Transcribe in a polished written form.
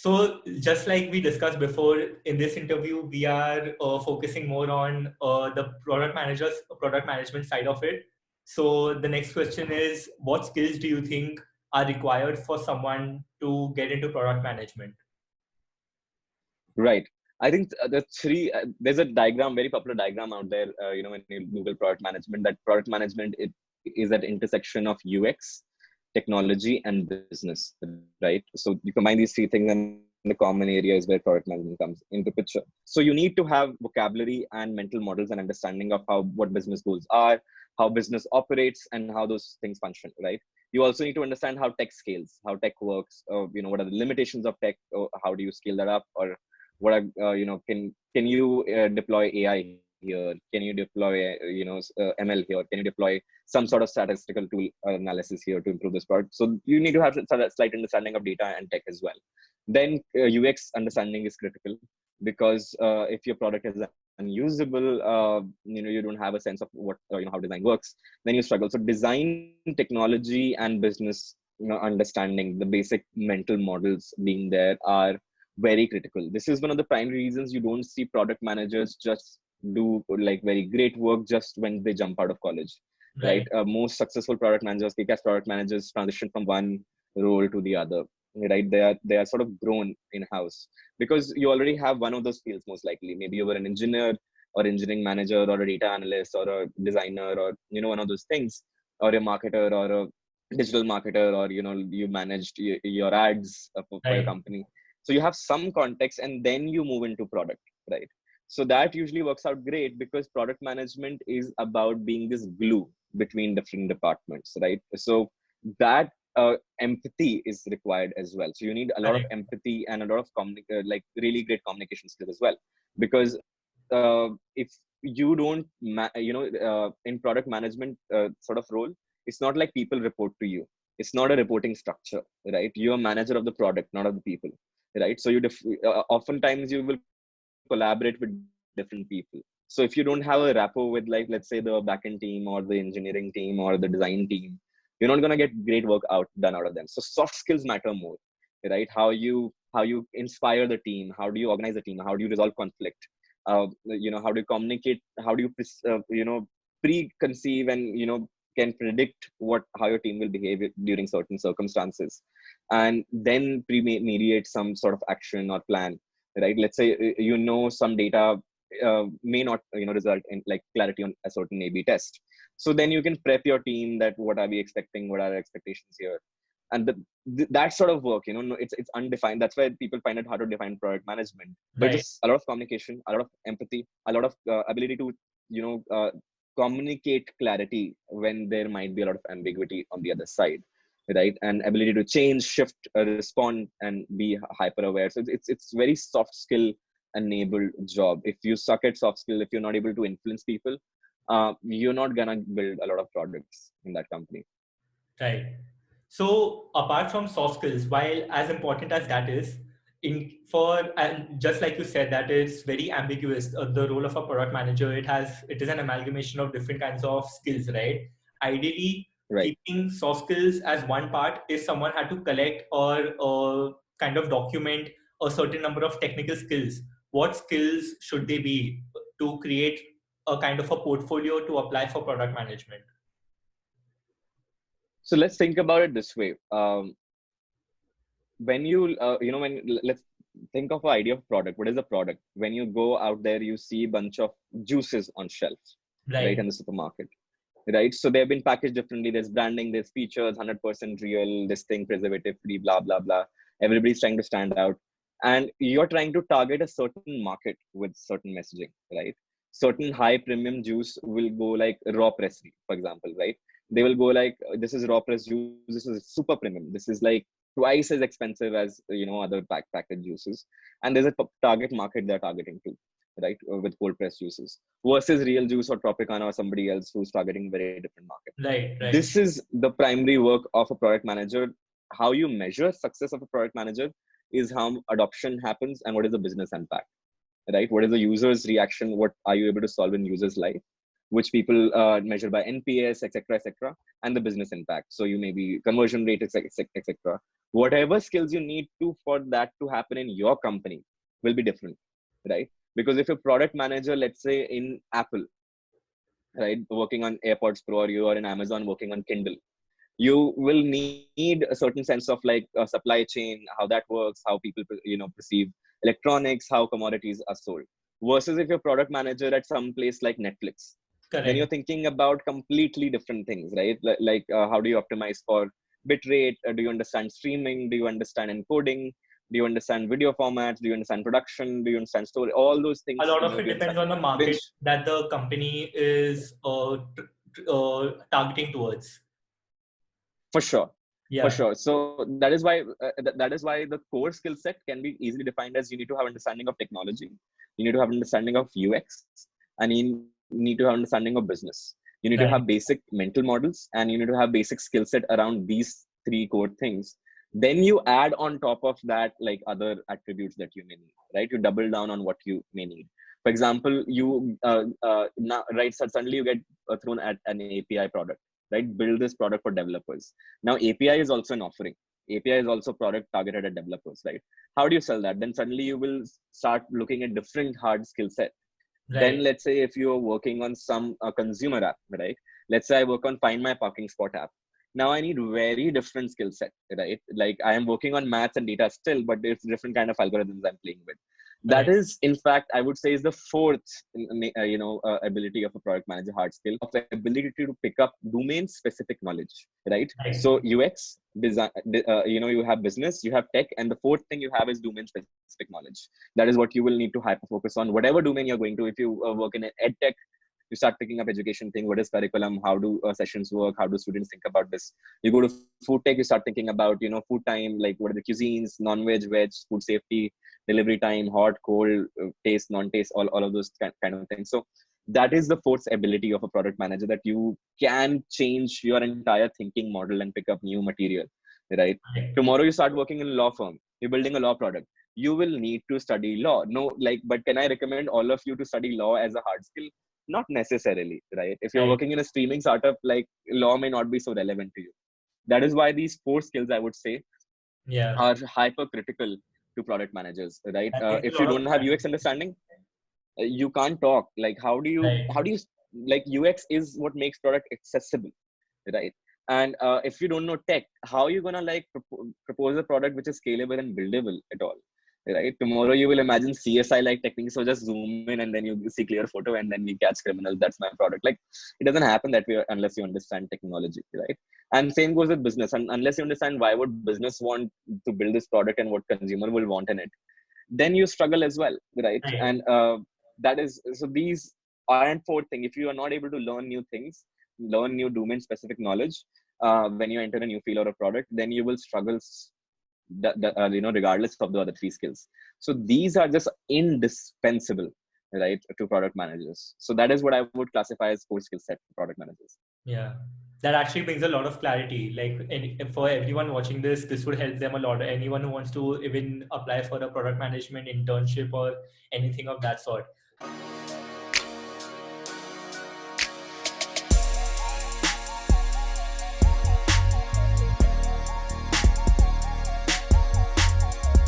So just like we discussed before in this interview, we are focusing more on the product management side of it. So the next question is, what skills do you think are required for someone to get into product management? Right. I think the three, there's a diagram, very popular diagram out there, when you Google product management, that product management it is at intersection of UX, technology, and business, right? So you combine these three things, and the common area is where product management comes into picture. So you need to have vocabulary and mental models and understanding of what business goals are, how business operates, and how those things function, right? You also need to understand how tech scales, how tech works, what are the limitations of tech, or how do you scale that up, or what are can you deploy AI here? Can you deploy ML here? Can you deploy some sort of statistical tool analysis here to improve this product? So you need to have a slight understanding of data and tech as well. Then UX understanding is critical, because if your product is unusable, you don't have a sense of what how design works, then you struggle. So design, technology, and business understanding, the basic mental models being there, are very critical. This is one of the primary reasons you don't see product managers just do like very great work just when they jump out of college, right? Most successful product managers, kick-ass product managers, transition from one role to the other, right? They are sort of grown in-house, because you already have one of those skills. Most likely, maybe you were an engineer or engineering manager or a data analyst or a designer, or one of those things, or a marketer or a digital marketer, or you managed your ads for your company. So you have some context, and then you move into product, right? So that usually works out great, because product management is about being this glue between different departments, right? So that empathy is required as well. So you need a lot of empathy and a lot of really great communication skills as well, because if you don't, in product management sort of role, it's not like people report to you. It's not a reporting structure, right? You're a manager of the product, not of the people, right? So oftentimes you will collaborate with different people. So if you don't have a rapport with, like, let's say the backend team or the engineering team or the design team, you're not going to get great work done out of them. So soft skills matter more, right? How you inspire the team, how do you organize the team, how do you resolve conflict, how do you communicate, how do you preconceive and can predict how your team will behave during certain circumstances, and then mediate some sort of action or plan, right? Let's say some data may not result in like clarity on a certain A/B test. So then you can prep your team that what are we expecting, what are our expectations here, and that sort of work, it's undefined. That's why people find it hard to define product management. But just a lot of communication, a lot of empathy, a lot of ability to communicate clarity when there might be a lot of ambiguity on the other side, right? And ability to change, shift, respond, and be hyper aware. So it's very soft skill enabled job. If you suck at soft skill, if you're not able to influence people, you're not gonna build a lot of products in that company. Right. So apart from soft skills, while as important as that is, and just like you said, that is very ambiguous. The role of a product manager, it is an amalgamation of different kinds of skills, right? Ideally, Right. keeping soft skills as one part, if someone had to collect or kind of document a certain number of technical skills, what skills should they be to create a kind of a portfolio to apply for product management? So let's think about it this way. When let's think of an idea of product. What is a product? When you go out there, you see a bunch of juices on shelves, right, in the supermarket, right? So they've been packaged differently. There's branding, there's features, 100% real, this thing, preservative free, blah, blah, blah. Everybody's trying to stand out. And you're trying to target a certain market with certain messaging, right? Certain high premium juice will go like raw press, for example, right? They will go like, this is raw press juice, this is super premium, this is like twice as expensive as other packaged juices, and there's a target market they're targeting to, right, with cold press juices, versus real juice or Tropicana or somebody else who's targeting very different market. Right. This is the primary work of a product manager. How you measure success of a product manager is how adoption happens and what is the business impact, right? What is the user's reaction? What are you able to solve in user's life? which people measure by NPS, etc., and the business impact. So you may be conversion rate, etc. Whatever skills you need to for that to happen in your company will be different, right? Because if a product manager, let's say in Apple, right, working on AirPods Pro, or you are in Amazon working on Kindle, you will need a certain sense of like supply chain, how that works, how people perceive electronics, how commodities are sold. Versus if you're product manager at some place like Netflix, then you're Correct. thinking about completely different things, right? Like how do you optimize for bit rate? Do you understand streaming? Do you understand encoding? Do you understand video formats? Do you understand production? Do you understand story? All those A things lot you of need it to depends understand, on the which market that the company is targeting towards. for sure, for Yeah. sure. So that is why the core skill set can be easily defined as you need to have understanding of technology, you need to have understanding of UX, and you need to have understanding of business. You need to Right. have basic mental models, and you need to have basic skill set around these three core things. Then you add on top of that like other attributes that you may need, right? You double down on what you may need. For example, you now, right, so suddenly you get thrown at an API product, right? Build this product for developers. Now API is also an offering. API is also product targeted at developers, right? How do you sell that? Then suddenly you will start looking at different hard skill set. Right. Then let's say if you're working on some consumer app, right? Let's say I work on Find My Parking Spot app. Now I need very different skill set, right? Like I am working on maths and data still, but it's different kind of algorithms I'm playing with. That Correct. is, in fact, I would say is the fourth, ability of a product manager hard skill, of the ability to pick up domain specific knowledge, right? Right. So UX, design, you have business, you have tech, and the fourth thing you have is domain specific knowledge. That is what you will need to hyper focus on, whatever domain you're going to. If you work in ed tech, you start picking up education thing. What is curriculum? How do sessions work? How do students think about this? You go to food tech, you start thinking about food time, like what are the cuisines, non-veg, veg, food safety, delivery time, hot, cold, taste, non-taste, all of those kind of things. So that is the fourth ability of a product manager, that you can change your entire thinking model and pick up new material, right? Right. Tomorrow you start working in a law firm, you're building a law product, you will need to study law. No, like, but can I recommend all of you to study law as a hard skill? Not necessarily, right? If you're Right. working in a streaming startup, like law may not be so relevant to you. That is why these four skills, I would say, Yeah. are hyper critical to product managers, right? That makes a If you lot of don't have UX sense. understanding, you can't talk. Like Right. how do you like, UX is what makes product accessible, right? And if you don't know tech, how are you gonna like propose a product which is scalable and buildable at all, right? Tomorrow you will imagine CSI like techniques, so just zoom in and then you see clear photo and then we catch criminals, that's my product. Like, it doesn't happen that way unless you understand technology, right? And same goes with business, and unless you understand why would business want to build this product and what consumer will want in it, then you struggle as well, right? Right. And that is, so these are and fourth thing, if you are not able to learn new things, learn new domain specific knowledge when you enter a new field or a product, then you will struggle, regardless of the other three skills. So these are just indispensable, right, to product managers. So that is what I would classify as core skill set for product managers. Yeah. That actually brings a lot of clarity. Like for everyone watching this would help them a lot. Anyone who wants to even apply for a product management internship or anything of that sort.